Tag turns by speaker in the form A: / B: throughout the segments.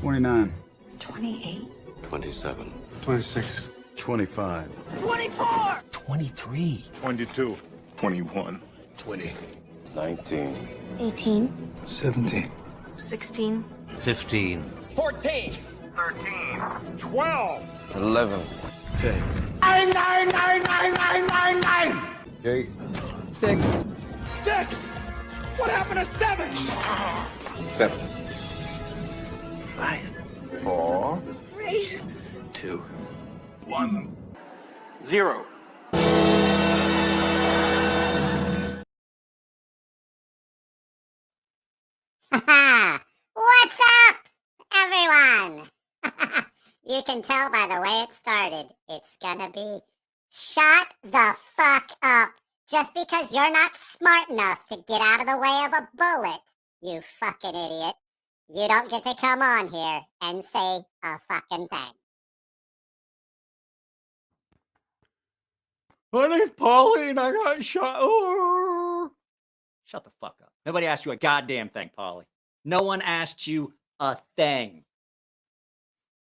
A: 29.
B: 28.
C: 27.
A: 26.
D: 25.
B: 24.
E: 23.
A: 22. 21.
E: 20.
C: 19.
B: 18.
A: 17.
B: 16.
E: 15.
F: 14.
A: 13. 12.
C: 11.
A: 10.
C: 8.
D: 6.
F: 6. What happened to 7?
C: 7.
A: 5.
C: 4.
B: 3.
A: 2. 1.
F: 0.
G: What's up, everyone? You can tell by the way it started. It's gonna be shut the fuck up. Just because you're not smart enough to get out of the way of a bullet, you fucking idiot. You don't get to come on here and say a fucking thing.
H: My name's Pauline. I got shot. Oh. Shut the fuck up. Nobody asked you a goddamn thing, Polly. No one asked you a thing.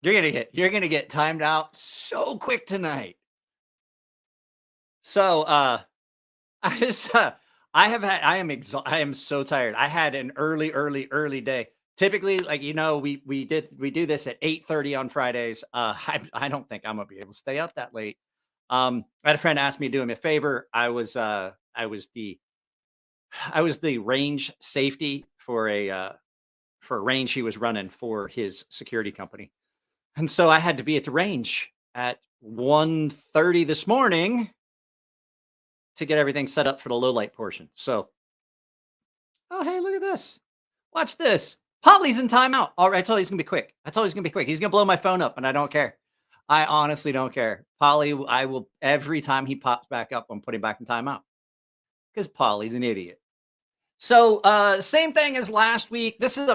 H: You're gonna get timed out so quick tonight. So I am so tired. I had an early day. Typically, like, we do this at 8:30 on Fridays. I don't think I'm gonna be able to stay up that late. I had a friend ask me to do him a favor. I was the range safety for a range he was running for his security company. And so I had to be at the range at 1:30 this morning to get everything set up for the low light portion. So, oh, hey, look at this. Watch this. Polly's in timeout. All right, I told you he's going to be quick. He's going to blow my phone up, and I don't care. I honestly don't care. Polly, I will, every time he pops back up, I'm putting back in timeout because Polly's an idiot. So, same thing as last week. This is a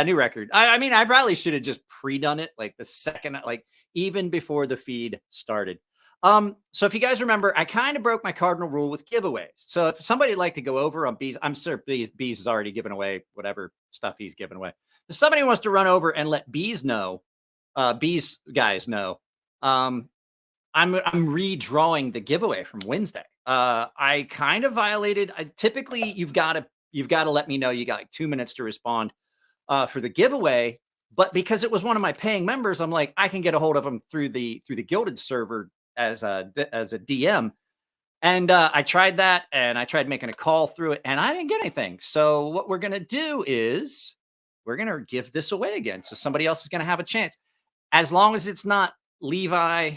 H: new record. I mean, I probably should have just pre-done it like the second, like even before the feed started. So if you guys remember, I kind of broke my cardinal rule with giveaways. So if somebody'd like to go over on Bees, I'm sure Bees has already given away whatever stuff he's given away. If somebody wants to run over and let Bees guys know, I'm redrawing the giveaway from Wednesday. I kind of violated. Typically, you've got to let me know. You got like 2 minutes to respond for the giveaway. But because it was one of my paying members, I'm like, I can get a hold of them through the Gilded server as a DM. And I tried that, and I tried making a call through it, and I didn't get anything. So what we're gonna do is we're gonna give this away again. So somebody else is gonna have a chance, as long as it's not Levi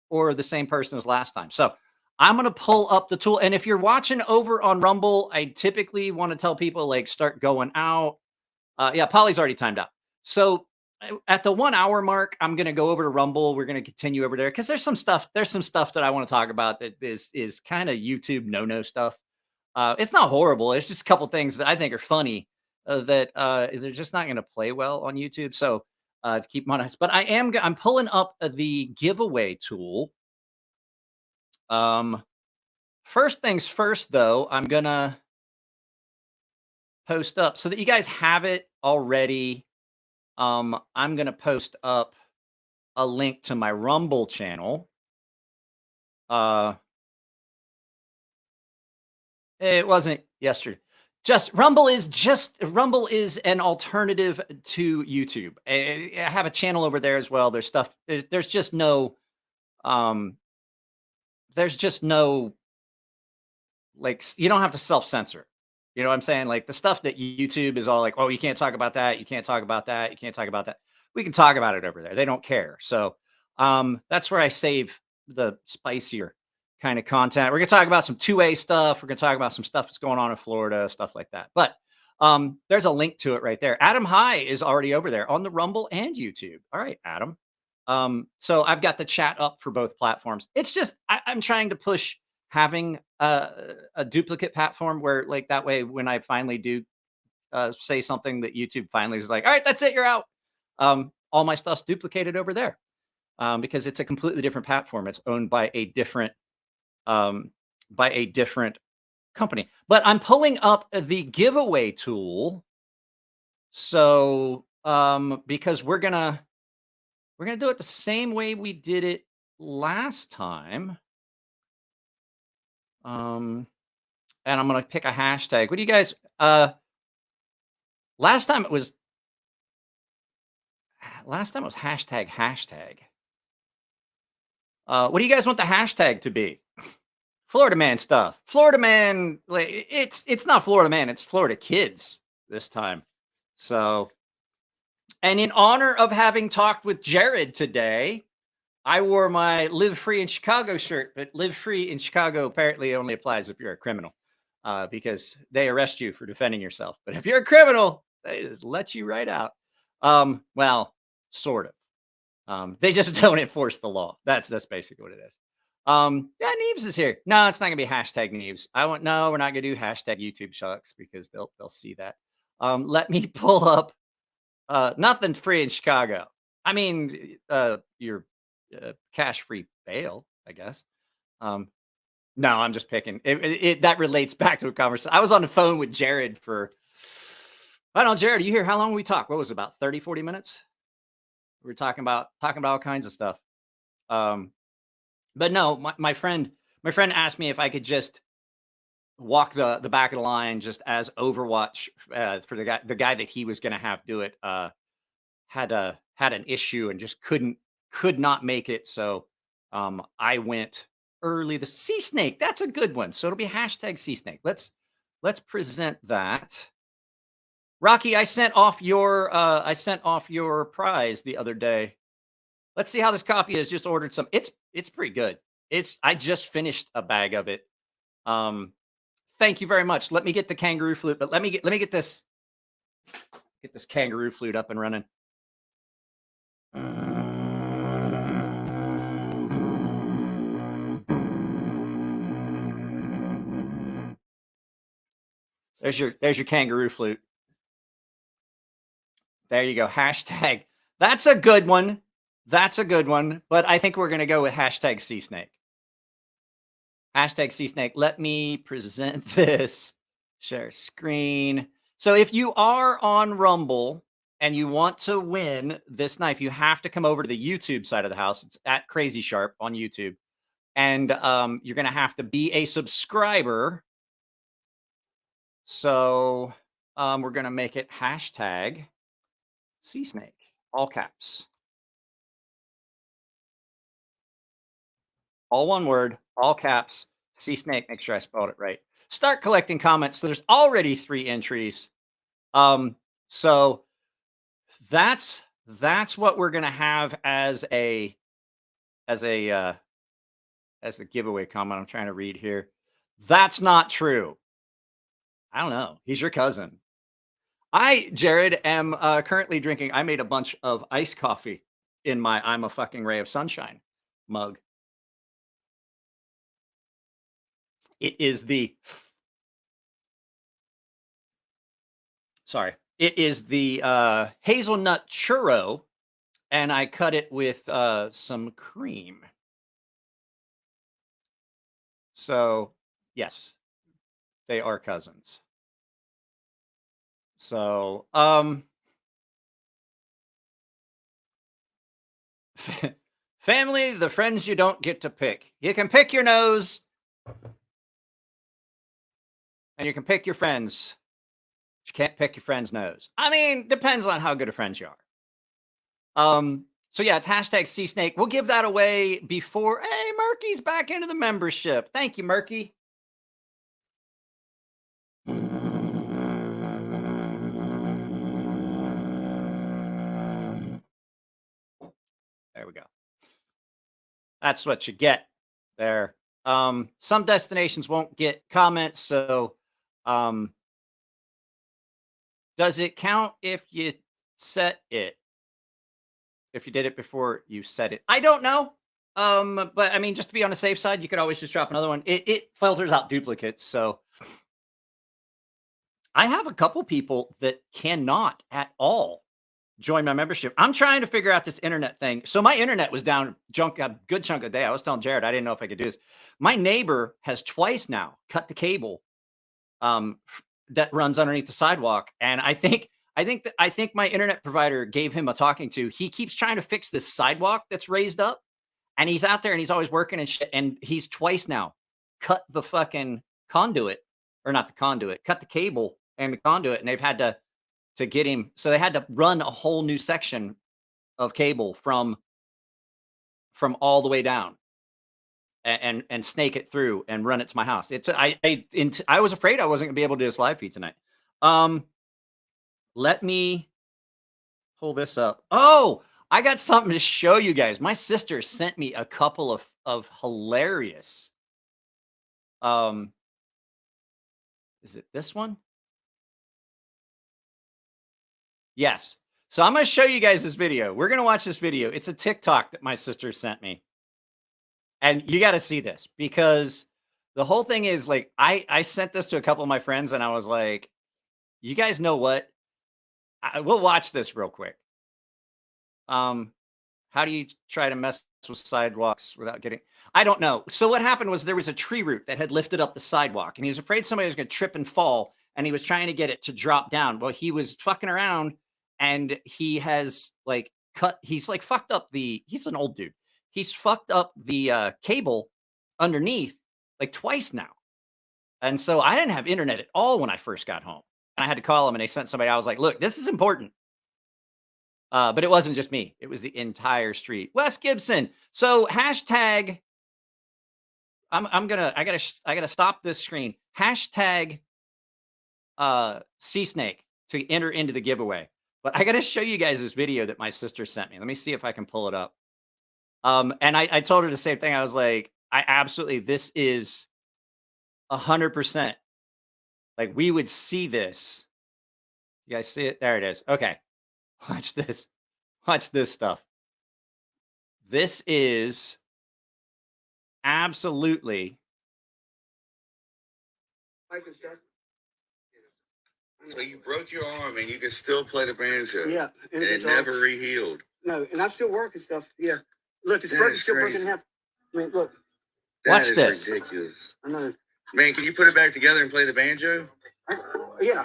H: or the same person as last time. So I'm going to pull up the tool. And if you're watching over on Rumble, I typically want to tell people, like, start going out. Yeah, Polly's already timed out. So at the 1 hour mark, I'm going to go over to Rumble. We're going to continue over there because there's some stuff that I want to talk about that is kind of YouTube no no stuff. It's not horrible. It's just a couple things that I think are funny that they're just not going to play well on YouTube. So to keep them honest, but I'm pulling up the giveaway tool. First things first, though, I'm gonna post up so that you guys have it already. I'm gonna post up a link to my Rumble channel. It wasn't yesterday. Rumble is an alternative to YouTube. I have a channel over there as well. There's stuff. There's just no. Like, you don't have to self-censor. You know what I'm saying? Like the stuff that YouTube is all like, oh, you can't talk about that. You can't talk about that. You can't talk about that. We can talk about it over there. They don't care. So that's where I save the spicier kind of content. We're going to talk about some 2A stuff. We're going to talk about some stuff that's going on in Florida, stuff like that. But there's a link to it right there. Adam High is already over there on the Rumble and YouTube. All right, Adam. So I've got the chat up for both platforms. It's just, I'm trying to push having a duplicate platform where, like, that way, when I finally do say something that YouTube finally is like, all right, that's it, you're out. All my stuff's duplicated over there because it's a completely different platform. It's owned by a different company. But I'm pulling up the giveaway tool So because we're gonna do it the same way we did it last time. And I'm gonna pick a hashtag. What do you guys last time it was hashtag. What do you guys want the hashtag to be? Florida man stuff. Florida man, like, it's not Florida man, it's Florida kids this time. So, and in honor of having talked with Jared today, I wore my Live Free in Chicago shirt, but Live Free in Chicago apparently only applies if you're a criminal, because they arrest you for defending yourself. But if you're a criminal, they just let you right out. Well, sort of. They just don't enforce the law. That's basically what it is. Yeah, Neves is here. No, it's not gonna be hashtag Neves. No, we're not gonna do hashtag YouTube shucks because they'll see that. Let me pull up. Nothing's free in Chicago. I mean, your cash-free bail, I guess. No, I'm just picking. That relates back to a conversation. I was on the phone with Jared for. I don't know, Jared. You hear how long we talked? What was it, about 30, 40 minutes? We were talking about all kinds of stuff. But no, my friend asked me if I could just walk the back of the line just as Overwatch for the guy that he was going to have do it had an issue and just could not make it. So I went early. The Sea Snake, that's a good one. So it'll be hashtag Sea Snake. Let's present that. Rocky, I sent off your prize the other day. Let's see how this coffee is. Just ordered some. It's pretty good. I just finished a bag of it. Thank you very much. Let me get the kangaroo flute, but let me get this kangaroo flute up and running. There's your kangaroo flute. There you go. Hashtag. That's a good one. But I think we're going to go with hashtag Sea Snake. Hashtag Sea Snake. Let me present this. Share screen. So if you are on Rumble and you want to win this knife, you have to come over to the YouTube side of the house. It's at Crazy Sharp on YouTube. And you're going to have to be a subscriber. So we're going to make it hashtag Sea Snake, all caps. All one word, all caps, Sea Snake. Make sure I spelled it right. Start collecting comments. So there's already 3 entries. So that's what we're going to have as the giveaway comment. I'm trying to read here. That's not true. I don't know. He's your cousin. I, Jared, am currently drinking. I made a bunch of iced coffee in my I'm a fucking ray of sunshine mug. It is the hazelnut churro, and I cut it with some cream. So, yes, they are cousins. So, family, the friends you don't get to pick. You can pick your nose, and you can pick your friends. But you can't pick your friend's nose. I mean, depends on how good of friends you are. So yeah, it's hashtag Sea Snake. We'll give that away before. Hey, Murky's back into the membership. Thank you, Murky. There we go. That's what you get there. Some destinations won't get comments, so does it count if you set it? If you did it before you set it? I don't know. But I mean, just to be on the safe side, you could always just drop another one. It filters out duplicates, so I have a couple people that cannot at all join my membership. I'm trying to figure out this internet thing. So my internet was down a good chunk of the day. I was telling Jared I didn't know if I could do this. My neighbor has twice now cut the cable that runs underneath the sidewalk, and I think I think my internet provider gave him a talking to. He keeps trying to fix this sidewalk that's raised up, and he's out there and he's always working and shit. And he's twice now cut the fucking conduit, or not the conduit, cut the cable and the conduit, and they've had to get him. So they had to run a whole new section of cable from all the way down and snake it through and run it to my house. I was afraid I wasn't gonna be able to do this live feed tonight. Let me pull this up. Oh, I got something to show you guys. My sister sent me a couple of hilarious. Is it this one? Yes. So I'm going to show you guys this video. We're going to watch this video. It's a TikTok that my sister sent me. And you got to see this, because the whole thing is like, I sent this to a couple of my friends and I was like, you guys know what? We'll watch this real quick. How do you try to mess with sidewalks without getting, I don't know. So what happened was there was a tree root that had lifted up the sidewalk and he was afraid somebody was going to trip and fall. And he was trying to get it to drop down. Well, he was fucking around and he has like he's like fucked up he's an old dude. He's fucked up the cable underneath like twice now. And so I didn't have internet at all when I first got home. And I had to call them and they sent somebody. I was like, look, this is important. But it wasn't just me. It was the entire street. Wes Gibson. So hashtag, I gotta stop this screen. Hashtag Sea Snake to enter into the giveaway. But I gotta show you guys this video that my sister sent me. Let me see if I can pull it up. And I told her the same thing. I was like, this is 100%. Like we would see this. You guys see it? There it is. Okay. Watch this. Watch this stuff. This is absolutely.
C: So you broke your arm and you can still play the banjo.
I: Yeah.
C: And it never re-healed.
I: No, and I still work and stuff. Yeah. Look, it's broken, still broken in half. I mean, look.
H: Watch
C: That
H: this.
C: is ridiculous.
I: I know.
C: Man, can you put it back together and play the banjo?
I: Yeah.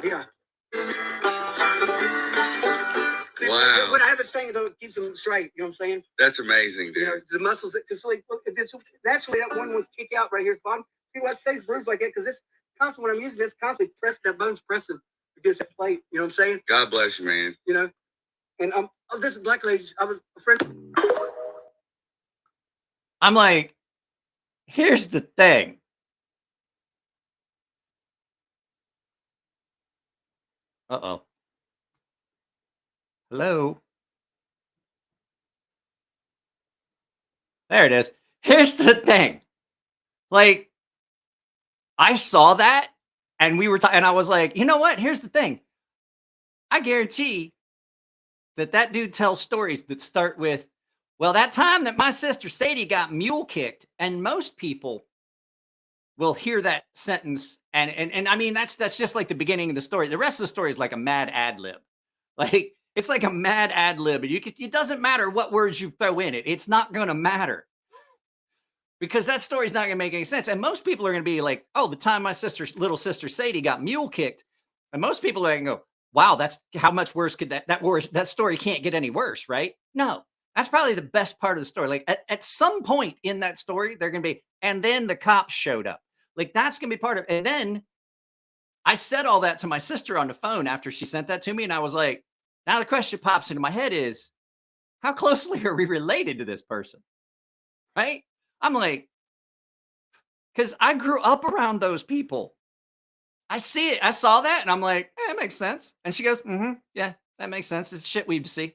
C: Wow.
I: When I have a thing, though, it keeps them straight. You know what I'm saying?
C: That's amazing, dude.
I: You know, the muscles, because like, look, if it's, naturally that one was kick out right here at the bottom. See why it stays bruised like that? Because it's constantly, when I'm using this, constantly pressing, that bone's pressing against that plate. You know what I'm saying?
C: God bless you, man.
I: You know? And this is black ladies. I was a friend.
H: I'm like, here's the thing. Uh-oh. Hello. There it is. Here's the thing. Like, I saw that and we were talking, and I was like, you know what? Here's the thing. I guarantee that dude tells stories that start with, well, that time that my sister Sadie got mule kicked, and most people will hear that sentence. And I mean, that's just like the beginning of the story. The rest of the story is like a mad ad lib. Like, it's like a mad ad lib. It doesn't matter what words you throw in it. It's not going to matter because that story's not going to make any sense. And most people are going to be like, oh, the time my little sister Sadie got mule kicked. And most people are going to go, wow, that's how much worse could that story can't get any worse, right? No, that's probably the best part of the story. Like at some point in that story, they're going to be, and then the cops showed up. Like that's going to be part of it. And then I said all that to my sister on the phone after she sent that to me. And I was like, now the question pops into my head is, how closely are we related to this person? Right? I'm like, because I grew up around those people. I see it. I saw that and I'm like, it makes sense. And she goes, yeah, that makes sense. It's shit we'd see.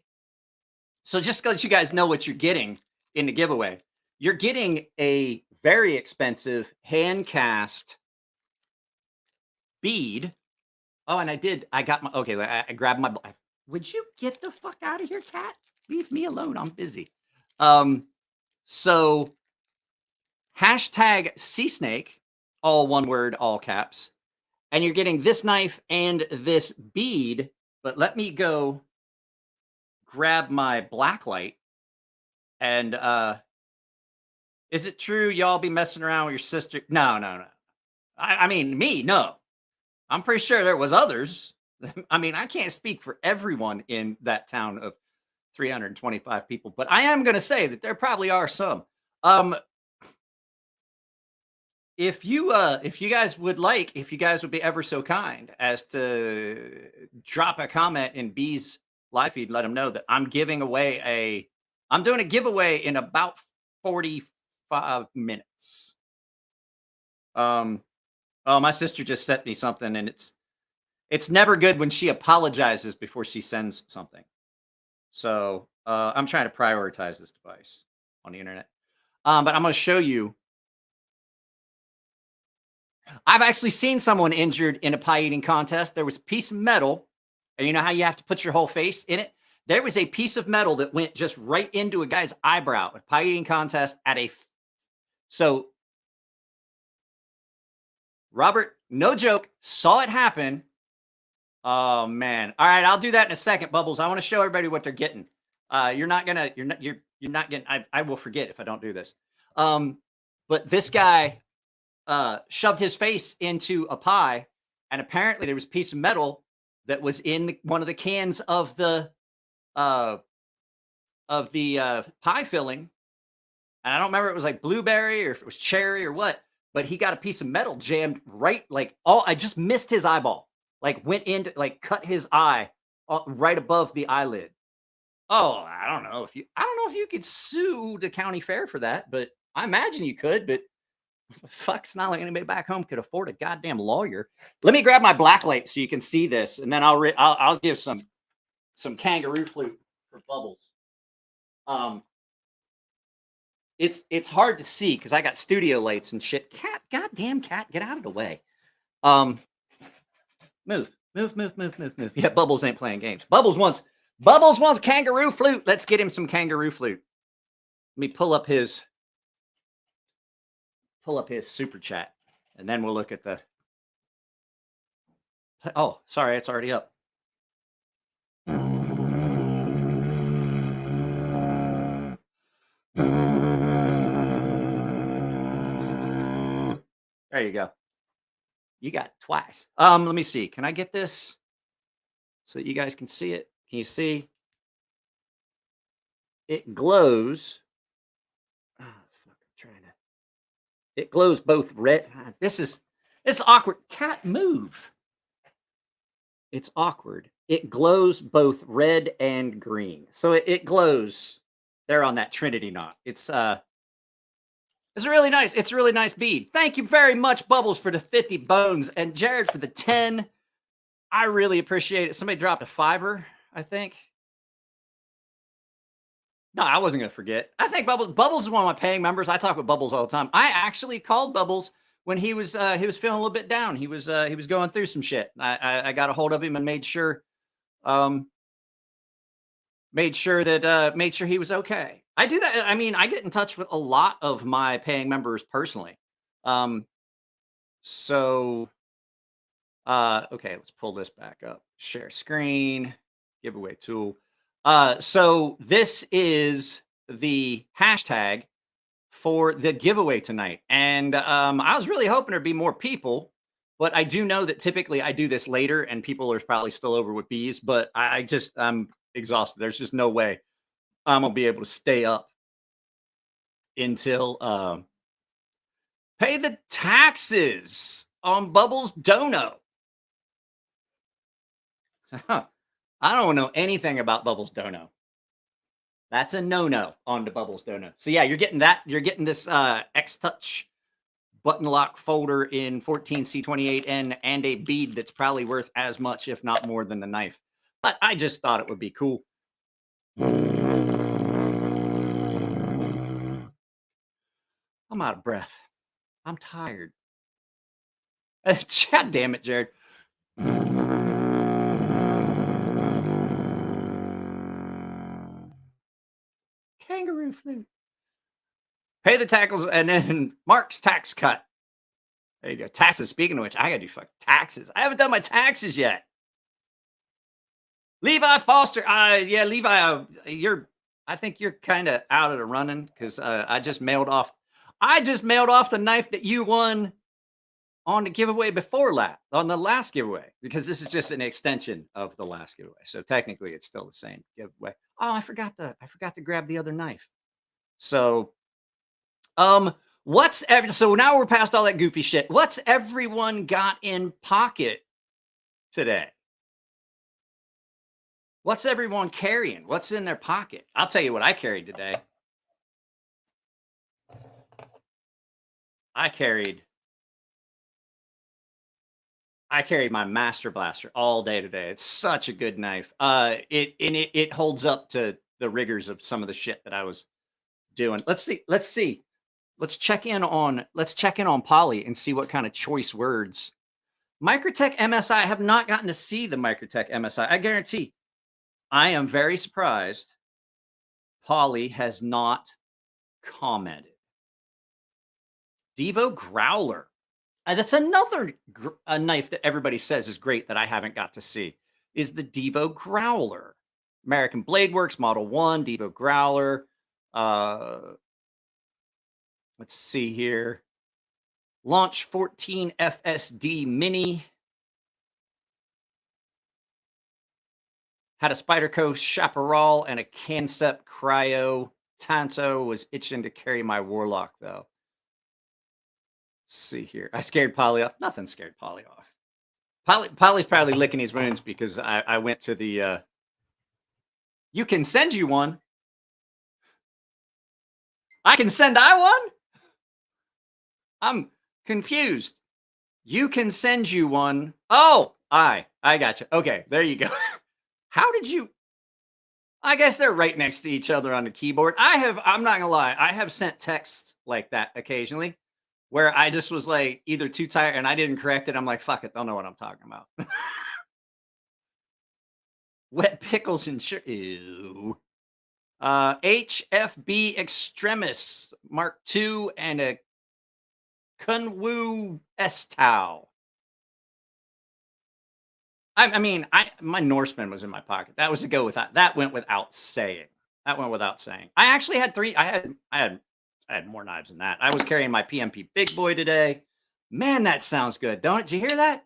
H: So just to let you guys know what you're getting in the giveaway, you're getting a very expensive hand cast bead. Oh, and I grabbed my, would you get the fuck out of here, cat? Leave me alone. I'm busy. So hashtag Sea Snake, all one word, all caps. And you're getting this knife and this bead, but let me go grab my black light. And is it true y'all be messing around with your sister? No. I mean, me, no. I'm pretty sure there was others. I mean, I can't speak for everyone in that town of 325 people, but I am going to say that there probably are some. If you guys would like, if you guys would be ever so kind as to drop a comment in B's live feed, let them know that I'm doing a giveaway in about 45 minutes. Oh, my sister just sent me something, and it's never good when she apologizes before she sends something. So I'm trying to prioritize this device on the internet. But I'm going to show you. I've actually seen someone injured in a pie eating contest. There was a piece of metal, and you know how you have to put your whole face in it? There was a piece of metal that went just right into a guy's eyebrow at a pie eating contest so Robert, no joke, saw it happen. Oh man. All right, I'll do that in a second, Bubbles. I want to show everybody what they're getting. You're not getting, I will forget if I don't do this. But this guy shoved his face into a pie, and apparently there was a piece of metal that was in one of the cans of the pie filling. And I don't remember if it was like blueberry or if it was cherry or what, but he got a piece of metal jammed right, I just missed his eyeball, went into, cut his eye right above the eyelid. Oh, I don't know if you could sue the county fair for that, but I imagine you could, but fuck, it's not like anybody back home could afford a goddamn lawyer. Let me grab my blacklight so you can see this, and then I'll give some kangaroo flute for Bubbles. It's hard to see because I got studio lights and shit. Cat, goddamn cat, get out of the way. Move. Yeah, Bubbles ain't playing games. Bubbles wants kangaroo flute. Let's get him some kangaroo flute. Let me pull up his super chat, and then we'll look at the. Oh, sorry, it's already up. There you go. You got it twice. Let me see. Can I get this so that you guys can see it? Can you see? It glows. Oh, fuck, I'm trying to. It glows both red. This is awkward. Cat, move. It's awkward. It glows both red and green. So it glows there on that Trinity knot. It's really nice. It's a really nice bead. Thank you very much, Bubbles, for the 50 bones, and Jared for the 10. I really appreciate it. Somebody dropped a $5, I think. No, I wasn't gonna forget. I think Bubbles is one of my paying members. I talk with Bubbles all the time. I actually called Bubbles when he was feeling a little bit down. He was going through some shit. I got a hold of him and made sure he was okay. I do that. I mean, I get in touch with a lot of my paying members personally. Okay, let's pull this back up. Share screen, giveaway tool. So this is the hashtag for the giveaway tonight. And I was really hoping there'd be more people, but I do know that typically I do this later and people are probably still over with bees, but I'm exhausted. There's just no way I'm gonna be able to stay up until pay the taxes on Bubbles Dono. I don't know anything about Bubbles Dono. That's a no-no on the Bubbles Dono. So yeah, you're getting that. You're getting this X-Touch button lock folder in 14C28N and a bead that's probably worth as much, if not more, than the knife. But I just thought it would be cool. I'm out of breath. I'm tired. God damn it, Jared. Kangaroo flute. Pay the tackles, and then Mark's tax cut. There you go. Taxes. Speaking of which, I gotta do fucking taxes. I haven't done my taxes yet. Levi Foster. Yeah, Levi, I think you're kind of out of the running because I just mailed off the knife that you won on the giveaway on the last giveaway, because this is just an extension of the last giveaway. So technically it's still the same giveaway. Oh, I forgot to grab the other knife. So, so now we're past all that goofy shit. What's everyone got in pocket today? What's everyone carrying? What's in their pocket? I'll tell you what I carried today. I carried my Master Blaster all day today. It's such a good knife. It holds up to the rigors of some of the shit that I was doing. Let's see. Let's check in on Polly and see what kind of choice words. Microtech MSI. I have not gotten to see the Microtech MSI. I guarantee I am very surprised Polly has not commented. Devo Growler. That's another knife that everybody says is great that I haven't got to see, is the Devo Growler. American Blade Works, Model 1, Devo Growler. Let's see here. Launch 14 FSD Mini. Had a Spyderco Chaparral and a Concept Cryo. Tanto. Was itching to carry my Warlock, though. Let's see here. I scared Polly off. Nothing scared Polly off. Polly's probably licking his wounds because I went to the... You can send you one. I can send one? I'm confused. You can send you one. Oh, I got you. Okay, there you go. How did you... I guess they're right next to each other on the keyboard. I'm not gonna lie, I have sent texts like that occasionally where I just was like either too tired and I didn't correct it. I'm like, fuck it, don't know what I'm talking about. Wet pickles and sugar. Ew. HFB Extremis Mark II and a Kunwu S-Tau. My Norseman was in my pocket. That was to go with that. That went without saying. I actually had three. I had more knives than that. I was carrying my PMP Big Boy today. Man, that sounds good, don't it? Did you hear that?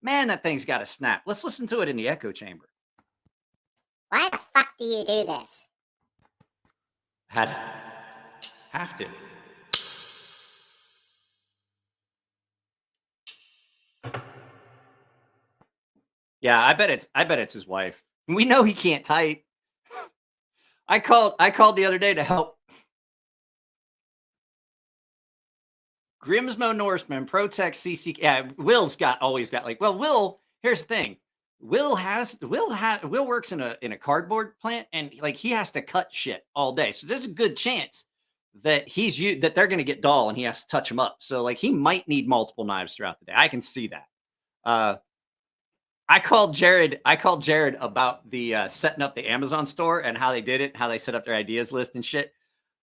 H: Man, that thing's got a snap. Let's listen to it in the echo chamber.
G: Why the fuck do you do this?
H: Have to. Yeah, I bet it's his wife. We know he can't type. I called the other day to help. Grimsmo Norseman, Protect CC. Yeah, Will's always got like, well, Will, here's the thing. Will works in a cardboard plant and like he has to cut shit all day. So there's a good chance that that they're gonna get dull and he has to touch them up. So like he might need multiple knives throughout the day. I can see that. I called Jared about the setting up the Amazon store and how they did it, how they set up their ideas list and shit.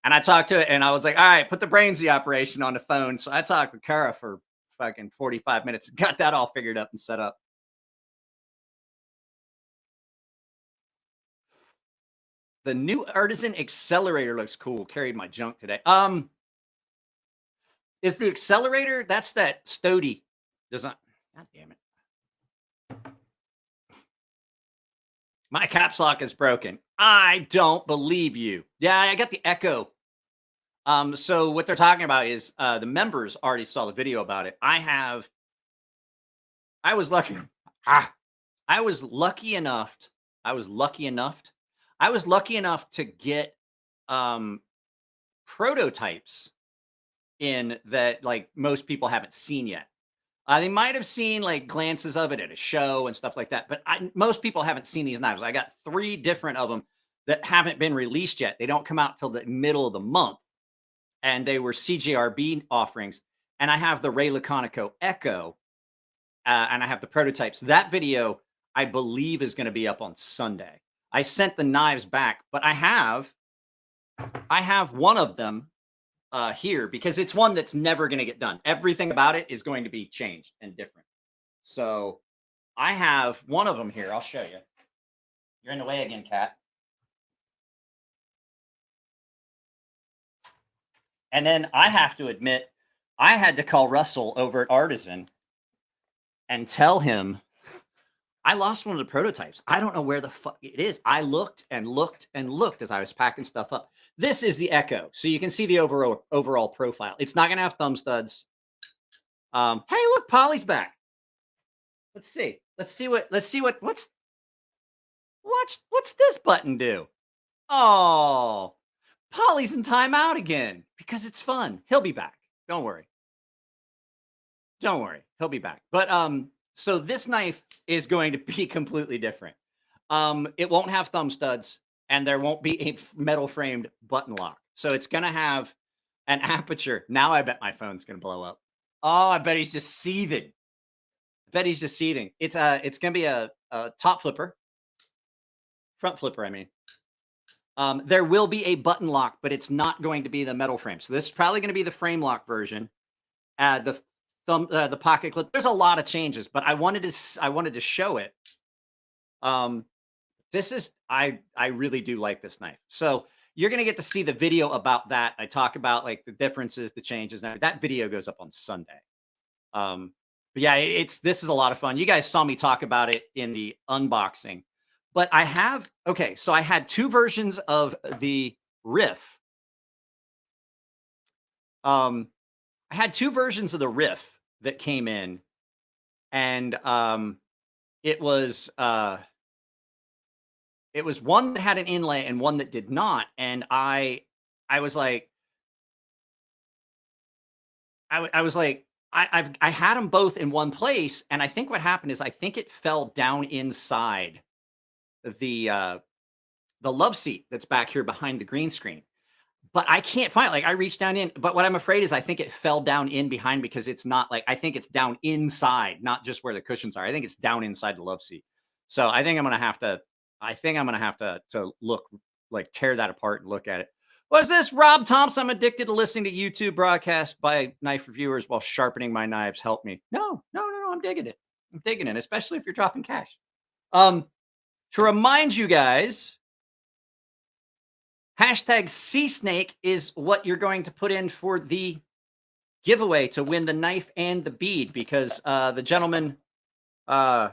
H: And I talked to it and I was like, all right, put the brains of the operation on the phone. So I talked with Kara for fucking 45 minutes, got that all figured up and set up. The new Artisan Accelerator looks cool. Carried my junk today. Is the accelerator, that's that Stody design. God damn it. My caps lock is broken. I don't believe you. Yeah, I got the echo. So what they're talking about is the members already saw the video about it. I was lucky enough to get prototypes in that like most people haven't seen yet. They might have seen like glances of it at a show and stuff like that, but most people haven't seen these knives. I got 3 different of them that haven't been released yet. They don't come out till the middle of the month, and they were CJRB offerings. And I have the Ray Laconico Echo, and I have the prototypes. That video, I believe, is going to be up on Sunday. I sent the knives back, but I have one of them here because it's one that's never going to get done. Everything about it is going to be changed and different. So I have one of them here. I'll show you. You're in the way again, Kat. And then I have to admit, I had to call Russell over at Artisan and tell him I lost one of the prototypes. I don't know where the fuck it is. I looked and looked and looked as I was packing stuff up. This is the Echo. So you can see the overall profile. It's not going to have thumb studs. Hey, look, Polly's back. Let's see. What's this button do? Oh, Polly's in timeout again because it's fun. He'll be back. Don't worry. Don't worry. He'll be back. But so this knife is going to be completely different. It won't have thumb studs and there won't be a metal framed button lock. So it's going to have an aperture. Now I bet my phone's going to blow up. Oh, I bet he's just seething. It's going to be a top flipper, front flipper. I mean, there will be a button lock, but it's not going to be the metal frame. So this is probably going to be the frame lock version. The pocket clip. There's a lot of changes, but I wanted to show it. This is I really do like this knife. So you're gonna get to see the video about that. I talk about like the differences, the changes. Now that video goes up on Sunday. But yeah, this is a lot of fun. You guys saw me talk about it in the unboxing, but I had two versions of the Riff. I had two versions of the Riff that came in, and it was one that had an inlay and one that did not. And I was like, I had them both in one place, and I think what happened is I think it fell down inside the love seat that's back here behind the green screen. But I can't find it. Like I reached down in, but what I'm afraid is I think it fell down in behind because it's not like, I think it's down inside, not just where the cushions are. I think it's down inside the love seat. So I think I'm going to have to look, like tear that apart and look at it. What's this? Rob Thompson. I'm addicted to listening to YouTube broadcasts by knife reviewers while sharpening my knives. Help me. No. I'm digging it. Especially if you're dropping cash. To remind you guys, hashtag #CSnake is what you're going to put in for the giveaway to win the knife and the bead, because the gentleman that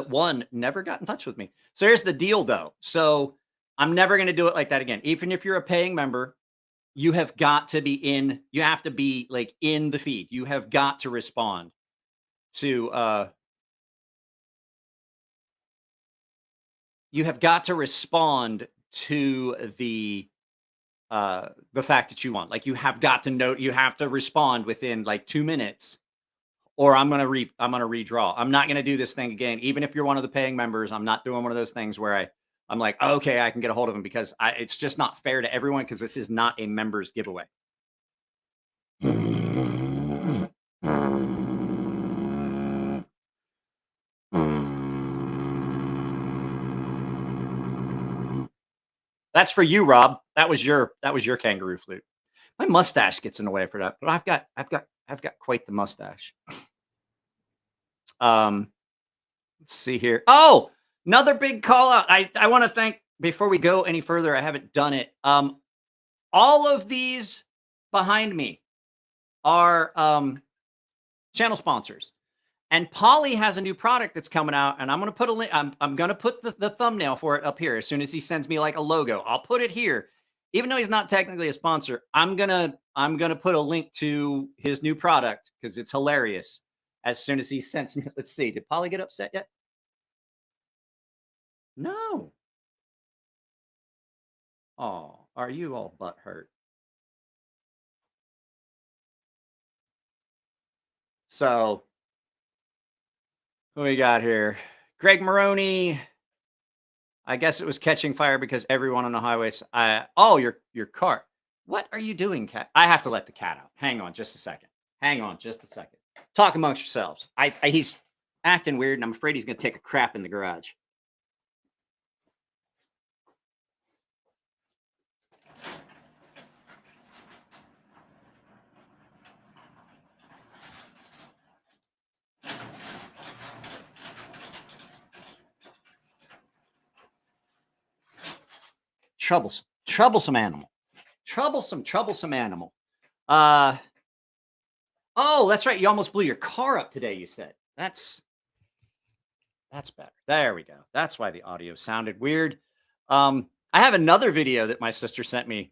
H: won never got in touch with me. So here's the deal, though. So I'm never going to do it like that again. Even if you're a paying member, you have got to be in. You have to be like in the feed. You have got to respond to. You have got to respond to the fact that you want. Like you have got to note. You have to respond within like 2 minutes. Or I'm gonna redraw. I'm not gonna do this thing again. Even if you're one of the paying members, I'm not doing one of those things where I'm like, okay, I can get a hold of them, because it's just not fair to everyone, because this is not a members giveaway. That's for you, Rob. That was your kangaroo flute. My mustache gets in the way for that, but I've got quite the mustache. Let's see here. Oh, another big call out. I want to thank, before we go any further, I haven't done it. All of these behind me are channel sponsors. And Polly has a new product that's coming out, and I'm going to put a link. I'm going to put the thumbnail for it up here as soon as he sends me like a logo. I'll put it here. Even though he's not technically a sponsor, I'm going to put a link to his new product because it's hilarious. As soon as he sends me, let's see, did Polly get upset yet? No. Oh, are you all butthurt? So, what we got here? Greg Maroney. I guess it was catching fire because everyone on the highways. Oh, your car. What are you doing, cat? I have to let the cat out. Hang on just a second. Talk amongst yourselves. He's acting weird, and I'm afraid he's going to take a crap in the garage. Troublesome animal. Troublesome animal. Oh, that's right. You almost blew your car up today, you said. That's better. There we go. That's why the audio sounded weird. I have another video that my sister sent me.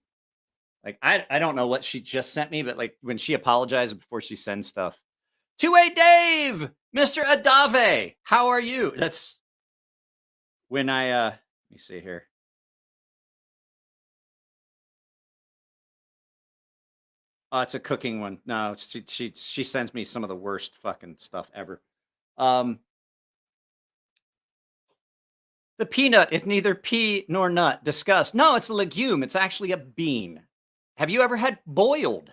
H: Like, I don't know what she just sent me, but like when she apologized before she sends stuff. 2A Dave, Mr. Adave, how are you? That's when let me see here. Oh, it's a cooking one. No, she sends me some of the worst fucking stuff ever. The peanut is neither pea nor nut. Discuss. No, it's a legume. It's actually a bean. Have you ever had boiled?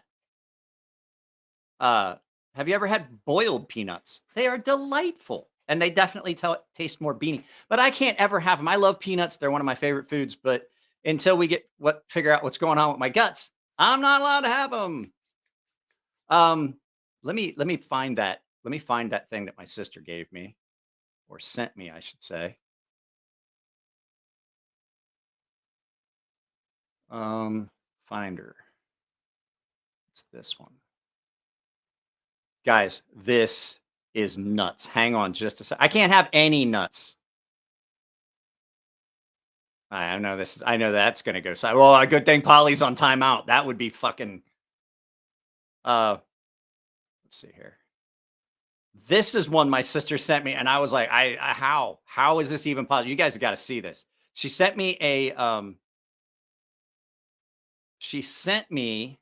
H: Have you ever had boiled peanuts? They are delightful, and they definitely taste more beany. But I can't ever have them. I love peanuts. They're one of my favorite foods. But until we figure out what's going on with my guts, I'm not allowed to have them. Let me find that. Let me find that thing that my sister gave me, or sent me, I should say. Finder. It's this one. Guys, this is nuts. Hang on just a sec. I can't have any nuts. I know this. I know that's gonna go side. Well, a good thing Polly's on timeout. That would be fucking. Let's see here. This is one my sister sent me, and I was like, how is this even possible? You guys have got to see this. She sent me a She sent me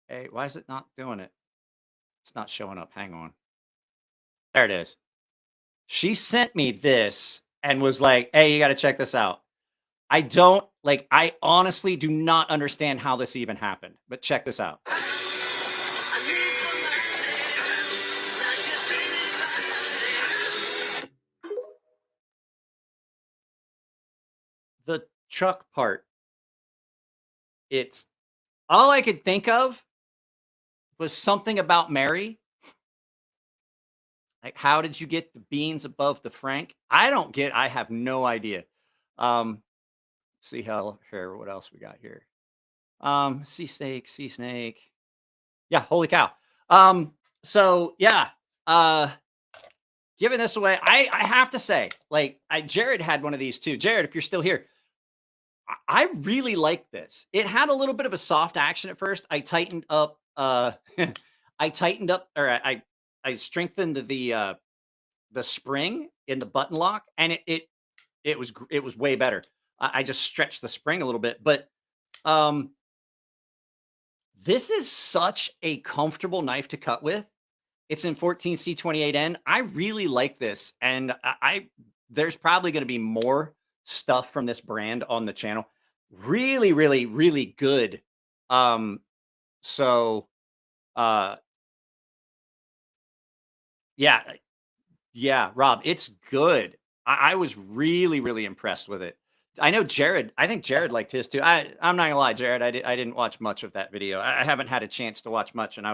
H: a. Why is it not doing it? It's not showing up. Hang on. There it is. She sent me this and was like, hey, you got to check this out. I honestly do not understand how this even happened, but check this out. The truck part. It's all I could think of was something about Mary. Like, how did you get the beans above the Frank? I have no idea. Let's see what else we got here. Sea snake. Yeah, holy cow. So yeah, giving this away. I have to say, like, Jared had one of these too. Jared, if you're still here, I really like this. It had a little bit of a soft action at first. I tightened up, I strengthened the spring in the button lock, and it was way better. I just stretched the spring a little bit, but this is such a comfortable knife to cut with. It's in 14C28N. I really like this, and there's probably going to be more stuff from this brand on the channel. Really, really, really good. Yeah, Rob, it's good. I was really, really impressed with it. I know Jared. I think Jared liked his too. I'm not gonna lie, Jared. I didn't watch much of that video. I haven't had a chance to watch much, and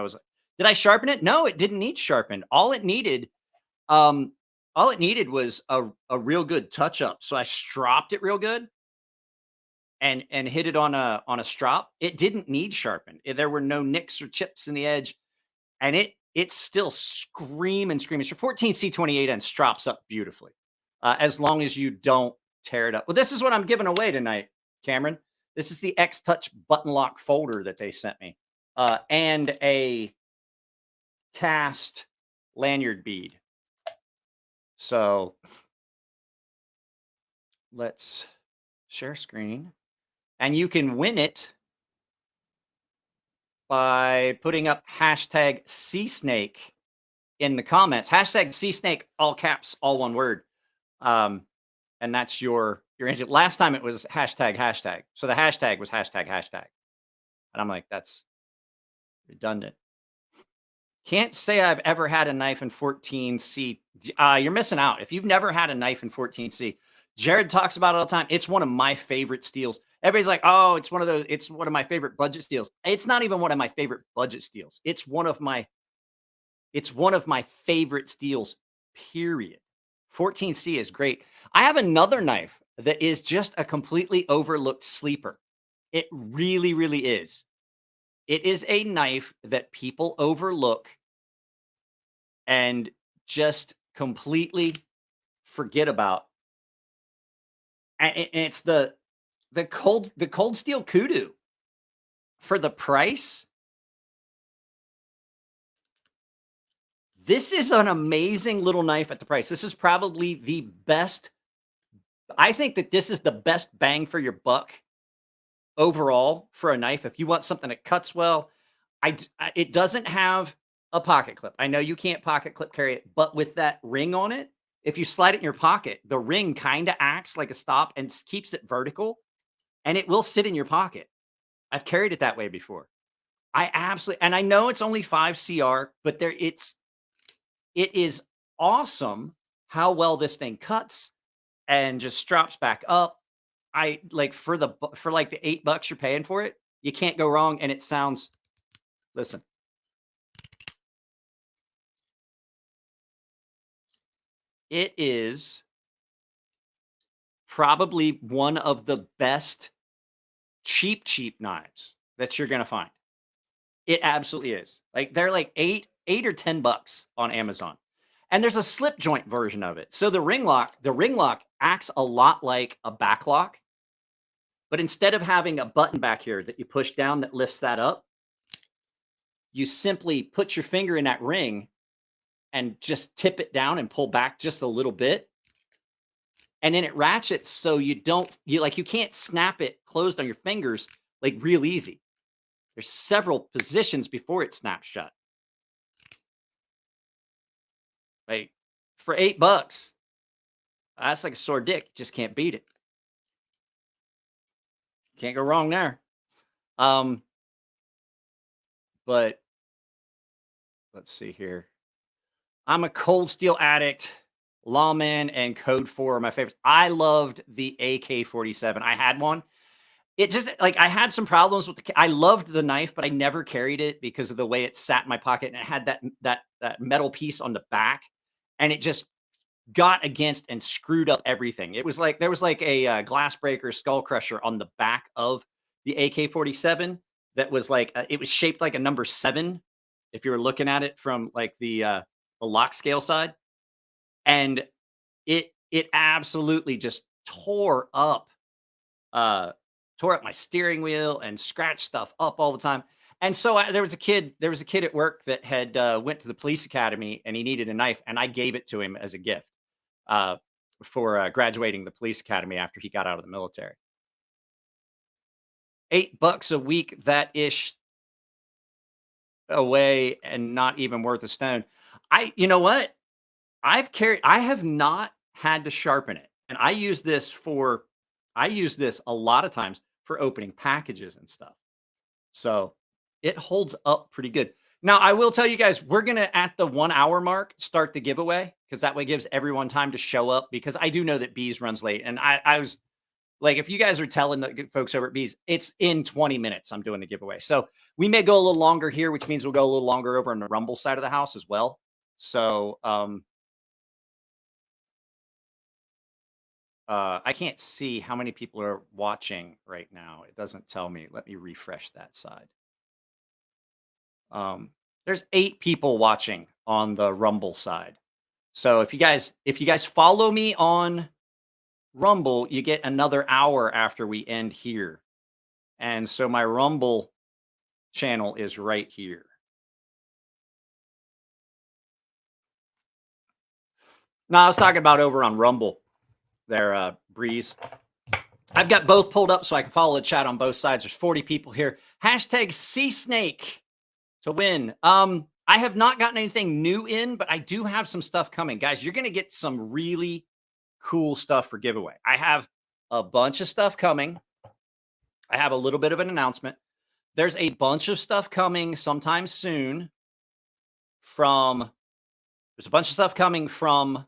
H: did I sharpen it? No, it didn't need sharpened. All it needed was a real good touch up. So I stropped it real good and hit it on a strop. It didn't need sharpened. There were no nicks or chips in the edge, and it's still screaming. So 14C28N strops up beautifully, as long as you don't tear it up. Well, this is what I'm giving away tonight, Cameron. This is the X-Touch button lock folder that they sent me, and a cast lanyard bead. So let's share screen, and you can win it by putting up hashtag #CSnake in the comments. Hashtag #CSnake, all caps, all one word. And that's your answer. Last time it was hashtag. So the hashtag was hashtag. And I'm like, that's redundant. Can't say I've ever had a knife in 14C. You're missing out. If you've never had a knife in 14C, Jared talks about it all the time. It's one of my favorite steels. Everybody's like, oh, it's one of my favorite budget steels. It's not even one of my favorite budget steels. It's one of my favorite steels, period. 14C is great. I have another knife that is just a completely overlooked sleeper. It really, really is. It is a knife that people overlook and just completely forget about. And it's the cold steel kudu for the price. This is an amazing little knife at the price. This is probably the best. I think that this is the best bang for your buck overall for a knife. If you want something that cuts well, it doesn't have a pocket clip. I know you can't pocket clip carry it, but with that ring on it, if you slide it in your pocket, the ring kind of acts like a stop and keeps it vertical, and it will sit in your pocket. I've carried it that way before. I absolutely, and I know it's only 5 CR, but it is awesome how well this thing cuts and just strops back up. I like for like the $8 you're paying for it, you can't go wrong. And it sounds, listen. It is probably one of the best cheap knives that you're going to find. It absolutely is. Like they're like $8 or $10 on Amazon. And there's a slip joint version of it. So the ring lock acts a lot like a back lock. But instead of having a button back here that you push down that lifts that up, you simply put your finger in that ring and just tip it down and pull back just a little bit. And then it ratchets so you can't snap it closed on your fingers like real easy. There's several positions before it snaps shut. Like for $8, that's like a sore dick. Just can't beat it. Can't go wrong there. But let's see here. I'm a cold steel addict. Lawman and Code 4 are my favorites. I loved the AK-47. I had one. It just like I had some problems with I loved the knife, but I never carried it because of the way it sat in my pocket, and it had that metal piece on the back, and it just got against and screwed up everything. It was like there was like a glass breaker, skull crusher on the back of the AK-47 that was like it was shaped like a number 7 if you were looking at it from like the lock scale side. And it absolutely just tore up my steering wheel and scratched stuff up all the time. And so there was a kid at work that had went to the police academy and he needed a knife, and I gave it to him as a gift for graduating the police academy after he got out of the military. $8 a week, that ish away, and not even worth a stone. You know what? I have not had to sharpen it. And I use this a lot of times for opening packages and stuff. So it holds up pretty good. Now, I will tell you guys, we're going to, at the 1 hour mark, start the giveaway, because that way gives everyone time to show up, because I do know that Bees runs late. And I was like, if you guys are telling the folks over at Bees, it's in 20 minutes I'm doing the giveaway. So we may go a little longer here, which means we'll go a little longer over on the Rumble side of the house as well. So, I can't see how many people are watching right now. It doesn't tell me. Let me refresh that side. There's 8 people watching on the Rumble side. So if you guys follow me on Rumble, you get another hour after we end here. And so my Rumble channel is right here. No, I was talking about over on Rumble. There, Breeze. I've got both pulled up so I can follow the chat on both sides. There's 40 people here. Hashtag Sea Snake to win. I have not gotten anything new in, but I do have some stuff coming. Guys, you're going to get some really cool stuff for giveaway. I have a bunch of stuff coming. I have a little bit of an announcement. There's a bunch of stuff coming sometime soon there's a bunch of stuff coming from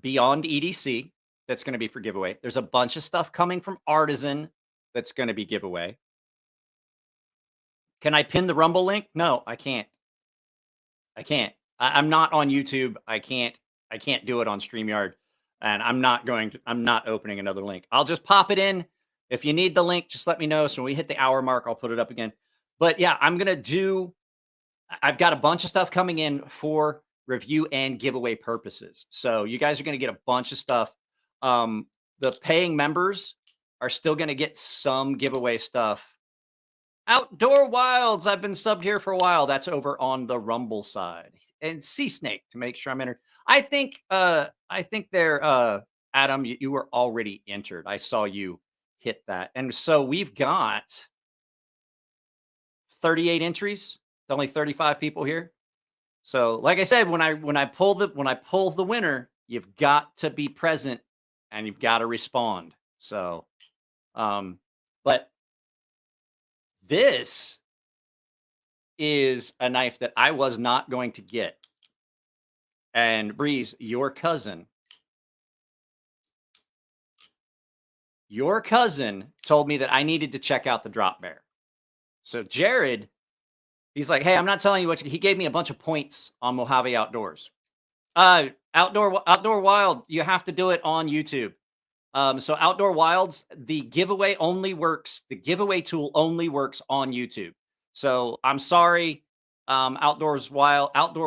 H: Beyond EDC. That's going to be for giveaway. There's a bunch of stuff coming from Artisan that's going to be giveaway. Can I pin the Rumble link? No, I can't. I'm not on YouTube. I can't do it on StreamYard. And I'm not opening another link. I'll just pop it in. If you need the link, just let me know. So when we hit the hour mark, I'll put it up again. But yeah, I've got a bunch of stuff coming in for review and giveaway purposes. So you guys are going to get a bunch of stuff. The paying members are still going to get some giveaway stuff. Outdoor Wilds, I've been subbed here for a while. That's over on the Rumble side. And Sea Snake to make sure I'm entered. I think they're Adam, you were already entered. I saw you hit that. And so we've got 38 entries. It's only 35 people here. So, like I said, when I pull the winner, you've got to be present and you've got to respond. So, but this is a knife that I was not going to get. And Breeze, your cousin told me that I needed to check out the drop bear. So Jared, he's like, hey, I'm not telling you what he gave me a bunch of points on Mojave Outdoors. Outdoor Wild, you have to do it on YouTube. So Outdoor Wilds, the giveaway tool only works on YouTube. So I'm sorry, Outdoor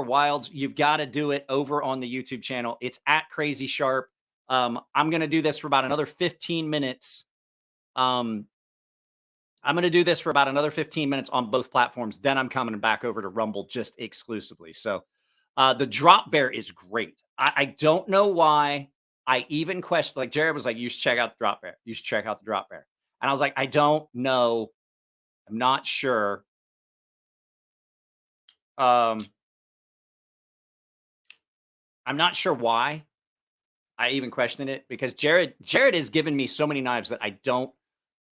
H: Wilds, you've got to do it over on the YouTube channel. It's at Crazy Sharp. I'm going to do this for about another 15 minutes. I'm going to do this for about another 15 minutes on both platforms. Then I'm coming back over to Rumble just exclusively. So the drop bear is great. I don't know why I even questioned, like Jared was like, you should check out the drop bear. You should check out the drop bear. And I was like, I don't know. I'm not sure. I'm not sure why I even questioned it, because Jared has given me so many knives that I don't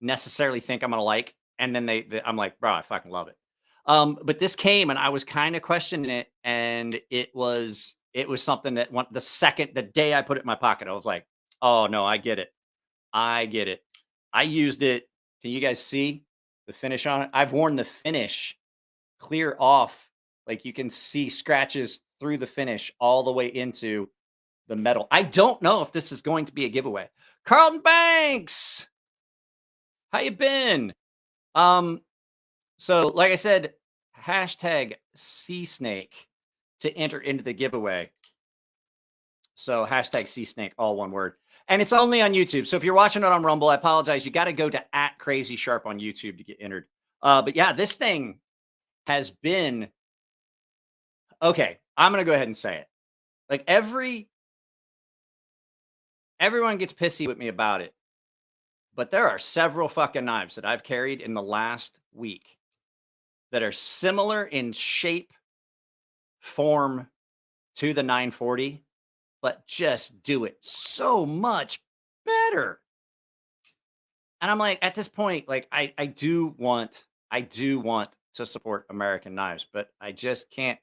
H: necessarily think I'm going to like. And then I'm like, bro, I fucking love it. But this came and I was kind of questioning it. And it was something that the day I put it in my pocket, I was like, oh no, I get it. I used it. Can you guys see the finish on it? I've worn the finish clear off. Like you can see scratches through the finish all the way into the metal. I don't know if this is going to be a giveaway. Carlton Banks, how you been? So like I said, hashtag Sea Snake to enter into the giveaway. So hashtag Sea Snake, all one word. And it's only on YouTube. So if you're watching it on Rumble, I apologize. You got to go to @CrazySharp on YouTube to get entered. But yeah, this thing has been okay. I'm going to go ahead and say it. Like everyone gets pissy with me about it. But there are several fucking knives that I've carried in the last week that are similar in shape, form to the 940, but just do it so much better. And I'm like, at this point, like I do want to support American knives, but I just can't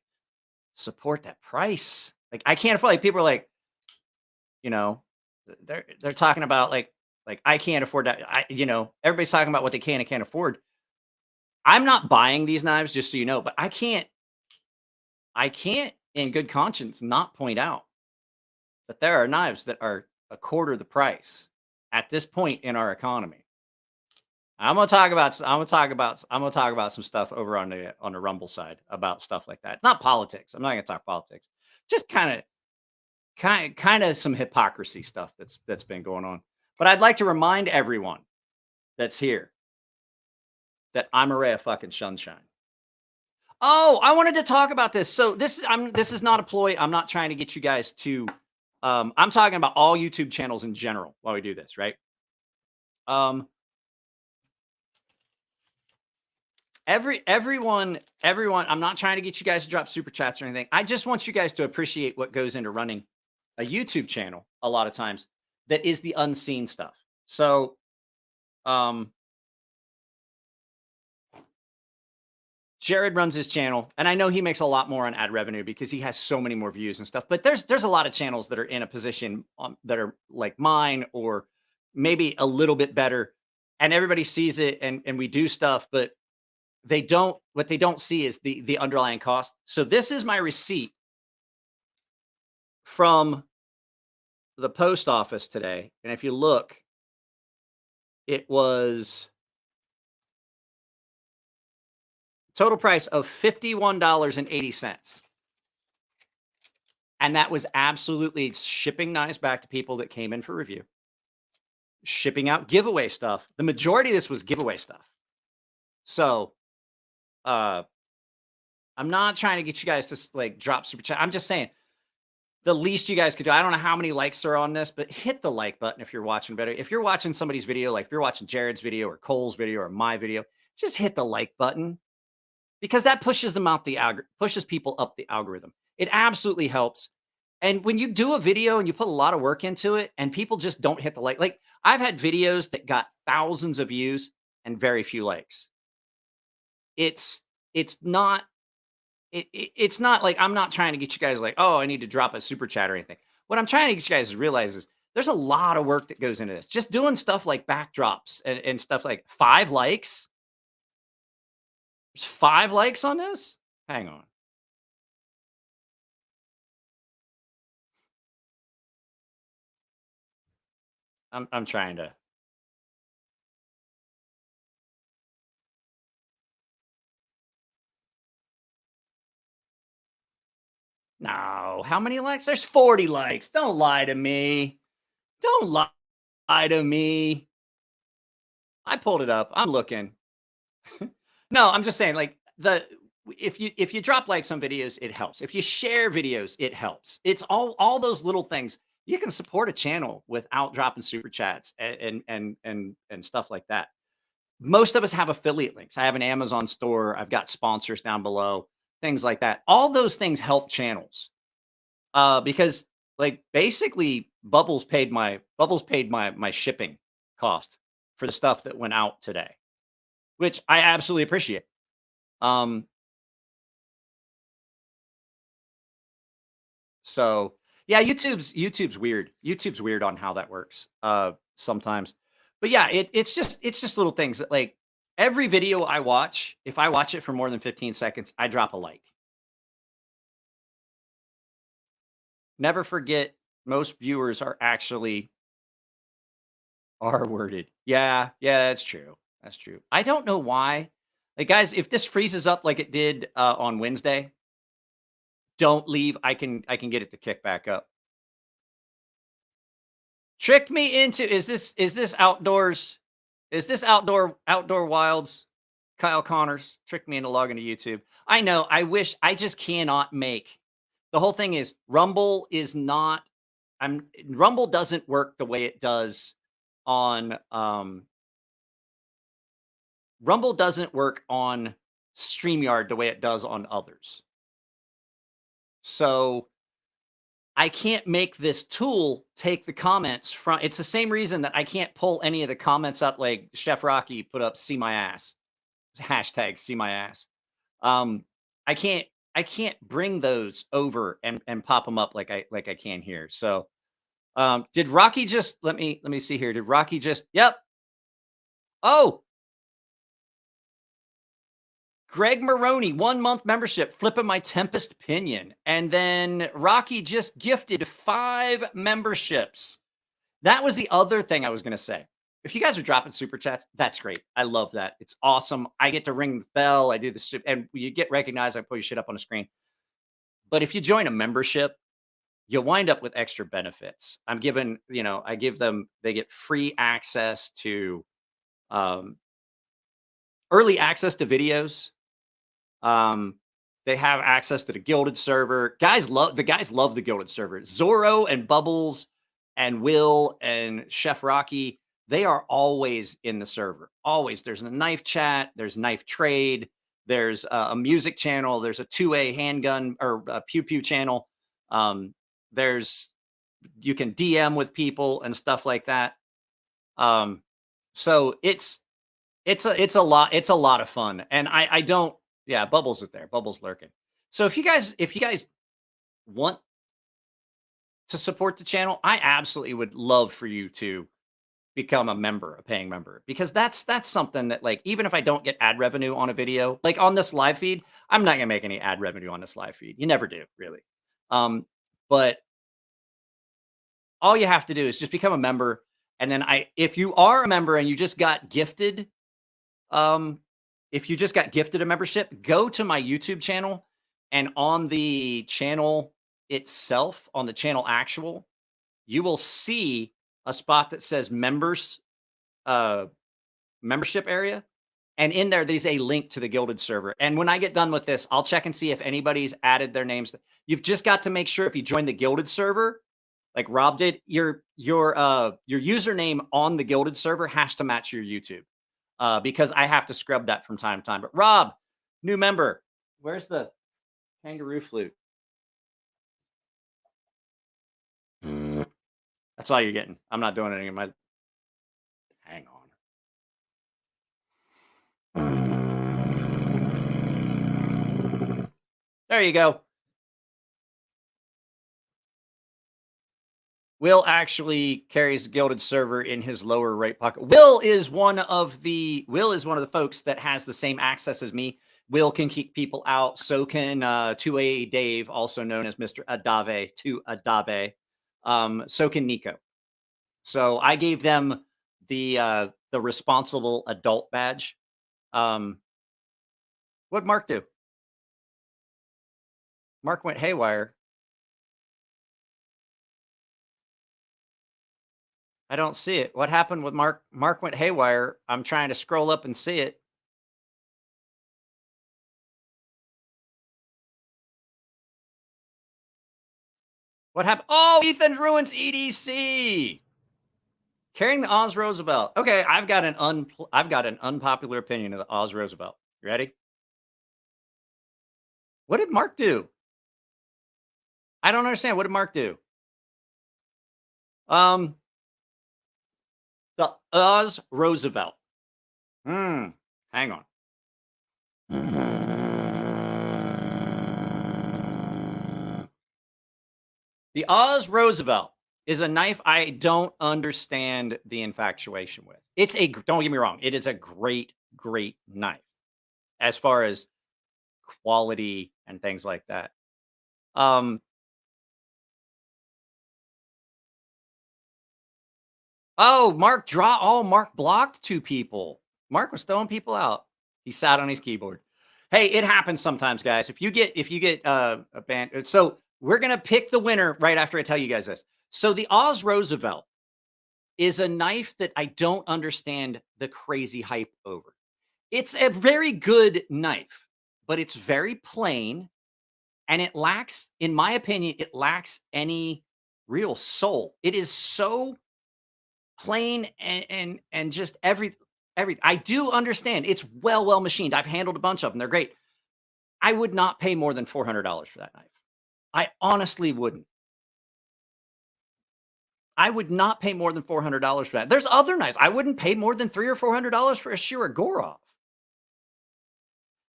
H: support that price. Like I can't afford, like people are like, you know, they're talking about like I can't afford that. Everybody's talking about what they can and can't afford. I'm not buying these knives, just so you know, but I can't in good conscience not point out that there are knives that are a quarter the price at this point in our economy. I'm gonna talk about some stuff over on the Rumble side about stuff like that. Not politics. I'm not gonna talk politics. Just kind of some hypocrisy stuff that's been going on. But I'd like to remind everyone that's here that I'm a ray of fucking sunshine. Oh, I wanted to talk about this. So this is not a ploy. I'm not trying to get you guys to. I'm talking about all YouTube channels in general while we do this, right? Everyone. I'm not trying to get you guys to drop super chats or anything. I just want you guys to appreciate what goes into running a YouTube channel a lot of times. That is the unseen stuff. So, Jared runs his channel, and I know he makes a lot more on ad revenue because he has so many more views and stuff. But there's a lot of channels that are in a position that are like mine or maybe a little bit better, and everybody sees it, and we do stuff, but what they don't see is the underlying cost. So this is my receipt from the post office today. And if you look, it was Total price of $51.80. And that was absolutely shipping knives back to people that came in for review. Shipping out giveaway stuff. The majority of this was giveaway stuff. So, I'm not trying to get you guys to like drop super chat. I'm just saying the least you guys could do. I don't know how many likes are on this, but hit the like button if you're watching better. If you're watching somebody's video, like if you're watching Jared's video or Cole's video or my video, just hit the like button because that pushes them out pushes people up the algorithm. It absolutely helps. And when you do a video and you put a lot of work into it and people just don't hit the like I've had videos that got thousands of views and very few likes. It's not it's not like I'm not trying to get you guys like, oh, I need to drop a super chat or anything. What I'm trying to get you guys to realize is there's a lot of work that goes into this. Just doing stuff like backdrops and stuff like 5 likes. There's 5 likes on this? Hang on. I'm trying to. No, how many likes? There's 40 likes. Don't lie to me. Don't lie to me. I pulled it up. I'm looking. No, I'm just saying like if you drop likes on videos, it helps. If you share videos, it helps. It's all those little things. You can support a channel without dropping super chats and stuff like that. Most of us have affiliate links. I have an Amazon store. I've got sponsors down below, things like that. All those things help channels. Because like basically Bubbles paid my shipping cost for the stuff that went out today, which I absolutely appreciate. So yeah, YouTube's weird. YouTube's weird on how that works sometimes. But yeah, it's just little things that like every video I watch, if I watch it for more than 15 seconds, I drop a like. Never forget, most viewers are actually R-worded. Yeah, that's true. That's true. I don't know why. Like guys, if this freezes up like it did on Wednesday, don't leave. I can get it to kick back up. Trick me into is this outdoors? Is this outdoor wilds? Kyle Connors tricked me into logging to YouTube. I know. I wish I just cannot make. The whole thing is Rumble is not. Rumble doesn't work the way it does on Rumble doesn't work on StreamYard the way it does on others. So I can't make this tool take the comments from. It's the same reason that I can't pull any of the comments up. Like Chef Rocky put up "see my ass," hashtag "see my ass." I can't bring those over and pop them up like I can here. So, did Rocky just let me see here? Did Rocky just? Yep. Oh, Greg Maroney, 1 month membership, flipping my Tempest Pinion. And then Rocky just gifted 5 memberships. That was the other thing I was going to say. If you guys are dropping super chats, that's great. I love that. It's awesome. I get to ring the bell. I do the and you get recognized. I put your shit up on the screen. But if you join a membership, you'll wind up with extra benefits. I'm given, they get free access to early access to videos. They have access to the Gilded server. The guys love the Gilded server. Zorro and Bubbles and Will and Chef Rocky, they are always in the server. Always. There's a knife chat. There's knife trade. There's a music channel. There's a 2A handgun or a pew pew channel. You can DM with people and stuff like that. So it's a lot of fun. And I don't. Yeah, Bubbles is there. Bubbles lurking. So if you guys want to support the channel, I absolutely would love for you to become a paying member, because that's something that, like, even if I don't get ad revenue on a video, like on this live feed, I'm not gonna make any ad revenue on this live feed. You never do, really. But all you have to do is just become a member, and then if you are a member and you just got gifted if you just got gifted a membership, go to my YouTube channel, and on the channel itself, on the channel actual, you will see a spot that says members, membership area. And in there, there's a link to the Gilded server. And when I get done with this, I'll check and see if anybody's added their names. You've just got to make sure if you join the Gilded server, like Rob did, your username on the Gilded server has to match your YouTube, because I have to scrub that from time to time. But Rob, new member, where's the kangaroo flute? That's all you're getting. I'm not doing anything in my. Hang on. There you go. Will actually carries the Gilded server in his lower right pocket. Will is one of the folks that has the same access as me. Will can keep people out. So can 2A Dave, also known as Mr. Adave, 2Adave. So can Nico. So I gave them the responsible adult badge. What'd Mark do? Mark went haywire. I don't see it. What happened with Mark? Mark went haywire. I'm trying to scroll up and see it. What happened? Oh, Ethan ruins EDC. Carrying the Oz Roosevelt. Okay, I've got an unpopular opinion of the Oz Roosevelt. You ready? What did Mark do? I don't understand. What did Mark do? The Oz Roosevelt. Hang on. The Oz Roosevelt is a knife I don't understand the infatuation with. Don't get me wrong, it is a great, great knife as far as quality and things like that. Oh, Mark blocked 2 people. Mark was throwing people out. He sat on his keyboard. Hey, it happens sometimes, guys. If you get a band, so we're gonna pick the winner right after I tell you guys this. So the Oz Roosevelt is a knife that I don't understand the crazy hype over. It's a very good knife, but it's very plain, and it lacks, in my opinion, any real soul. It is so plain and just every. I do understand it's well machined. I've handled a bunch of them. They're great. I would not pay more than $400 for that knife. I honestly wouldn't. I would not pay more than $400 for that. There's other knives. I wouldn't pay more than $300 or $400 for a Shirogorov.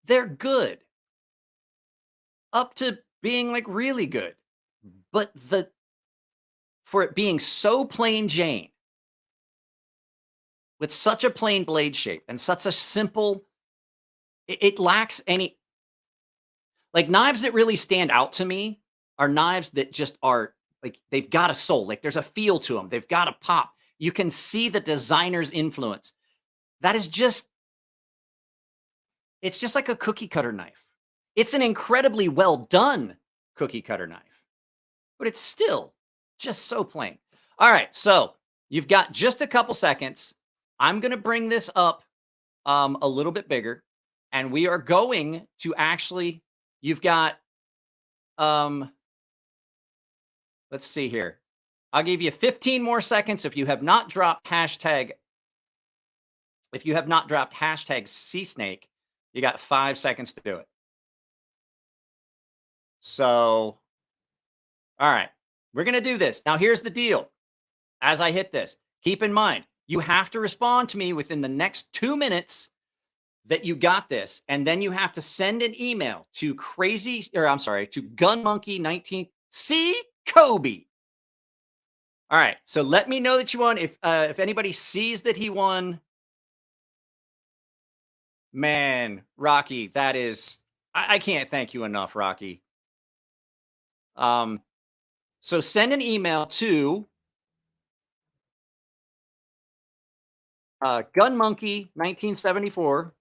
H: They're good. Up to being like really good. But for it being so plain Jane, with such a plain blade shape and such a simple, it lacks any, like, knives that really stand out to me are knives that just are like, they've got a soul. Like, there's a feel to them. They've got a pop. You can see the designer's influence. That is just, it's just like a cookie cutter knife. It's an incredibly well done cookie cutter knife, but it's still just so plain. All right, so you've got just a couple seconds. I'm going to bring this up a little bit bigger, and we are going to actually, you've got, let's see here. I'll give you 15 more seconds if you have not dropped hashtag CSnake, you got 5 seconds to do it. So, all right, we're going to do this. Now, here's the deal. As I hit this, keep in mind, you have to respond to me within the next 2 minutes that you got this. And then you have to send an email to Gunmonkey19. See, Kobe. All right. So let me know that you won. If anybody sees that he won, man, Rocky, that is, I can't thank you enough, Rocky. So send an email to Gunmonkey1974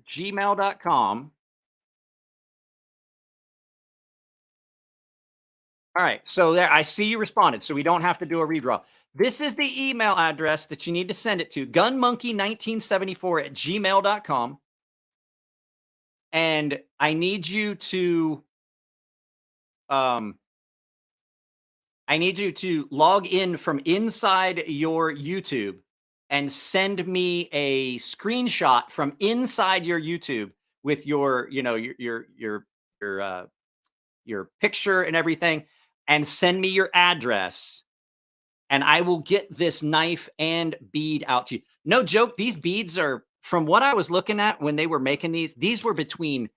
H: gmail.com. All right, so there, I see you responded, so we don't have to do a redraw. This is the email address that you need to send it to, gunmonkey1974@gmail.com. And I need you to log in from inside your YouTube and send me a screenshot from inside your YouTube with your, your picture and everything, and send me your address, and I will get this knife and bead out to you. No joke, these beads are, from what I was looking at when they were making these were between,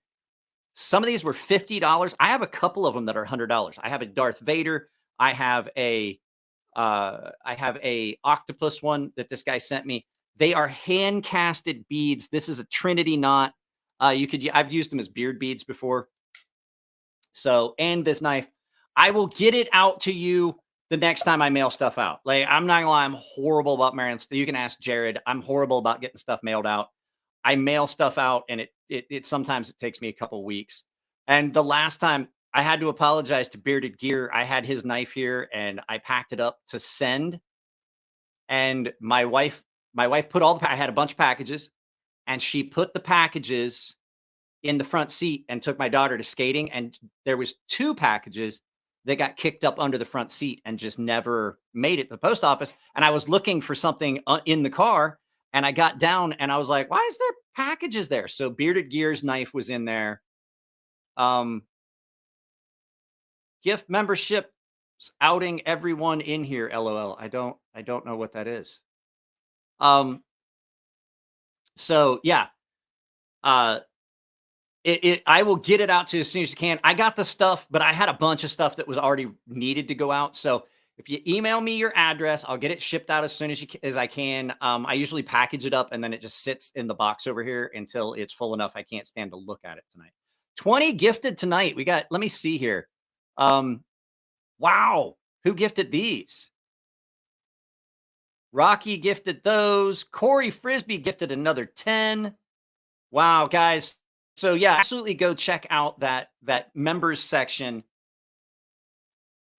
H: some of these were $50. I have a couple of them that are $100. I have a Darth Vader. I have a octopus one that this guy sent me. They are hand casted beads. This is a Trinity knot. I've used them as beard beads before. So, and this knife, I will get it out to you the next time I mail stuff out. Like, I'm not gonna lie, I'm horrible about mailing stuff. You can ask Jared. I'm horrible about getting stuff mailed out. I mail stuff out, and it sometimes it takes me a couple weeks. And the last time, I had to apologize to Bearded Gear. I had his knife here, and I packed it up to send. And my wife put I had a bunch of packages, and she put the packages in the front seat and took my daughter to skating. And there was 2 packages that got kicked up under the front seat and just never made it to the post office. And I was looking for something in the car, and I got down and I was like, why is there packages there? So Bearded Gear's knife was in there. Gift membership outing everyone in here. LOL. I don't know what that is. So yeah. I will get it out to you as soon as you can. I got the stuff, but I had a bunch of stuff that was already needed to go out. So if you email me your address, I'll get it shipped out as soon as I can. I usually package it up, and then it just sits in the box over here until it's full enough I can't stand to look at it tonight. 20 gifted tonight. We got, let me see here. Wow. Who gifted these? Rocky gifted those. Corey Frisbee gifted another 10. Wow, guys. So yeah, absolutely go check out that members section.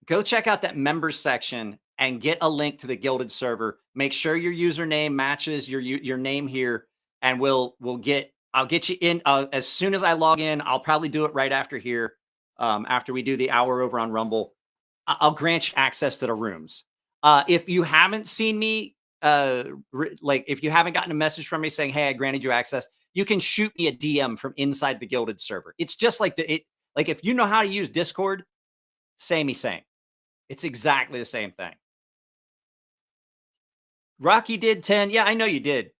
H: Go check out that members section and get a link to the Gilded server. Make sure your username matches your name here, and I'll get you in as soon as I log in. I'll probably do it right after here. After we do the hour over on Rumble, I'll grant you access to the rooms. If you haven't seen me, if you haven't gotten a message from me saying, hey, I granted you access, you can shoot me a DM from inside the Gilded server. It's just like if you know how to use Discord, same. It's exactly the same thing. Rocky did 10. Yeah, I know you did.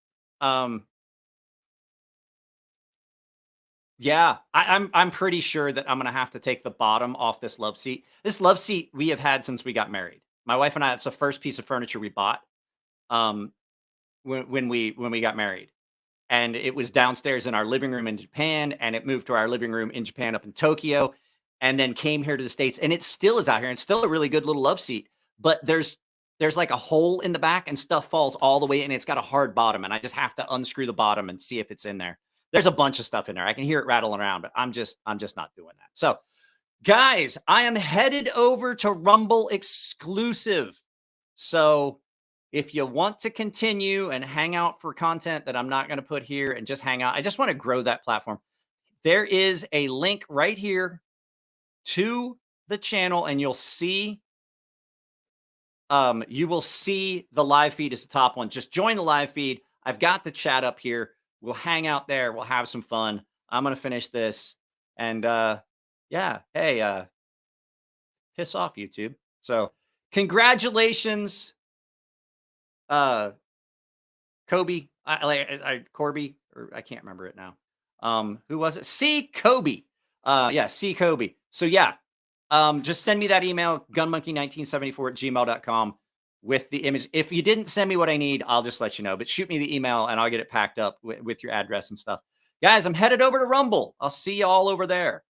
H: Yeah, I'm pretty sure that I'm gonna have to take the bottom off this love seat. This love seat we have had since we got married. My wife and I, it's the first piece of furniture we bought when we got married. And it was downstairs in our living room in Japan, and it moved to our living room in Japan up in Tokyo, and then came here to the States, and it still is out here. And it's still a really good little love seat, but there's like a hole in the back, and stuff falls all the way in. It's got a hard bottom, and I just have to unscrew the bottom and see if it's in there. There's a bunch of stuff in there. I can hear it rattling around, but I'm just not doing that. So, guys, I am headed over to Rumble exclusive. So if you want to continue and hang out for content that I'm not going to put here and just hang out, I just want to grow that platform. There is a link right here to the channel, and you'll see, you will see the live feed is the top one. Just join the live feed. I've got the chat up here. We'll hang out there. We'll have some fun. I'm going to finish this. And yeah, hey, piss off, YouTube. So congratulations, Kobe, Corby, or I can't remember it now. Who was it? C Kobe. Yeah, C Kobe. So yeah, just send me that email, gunmonkey1974@gmail.com with the image. If you didn't send me what I need, I'll just let you know, but shoot me the email and I'll get it packed up with your address and stuff. Guys, I'm headed over to Rumble. I'll see you all over there.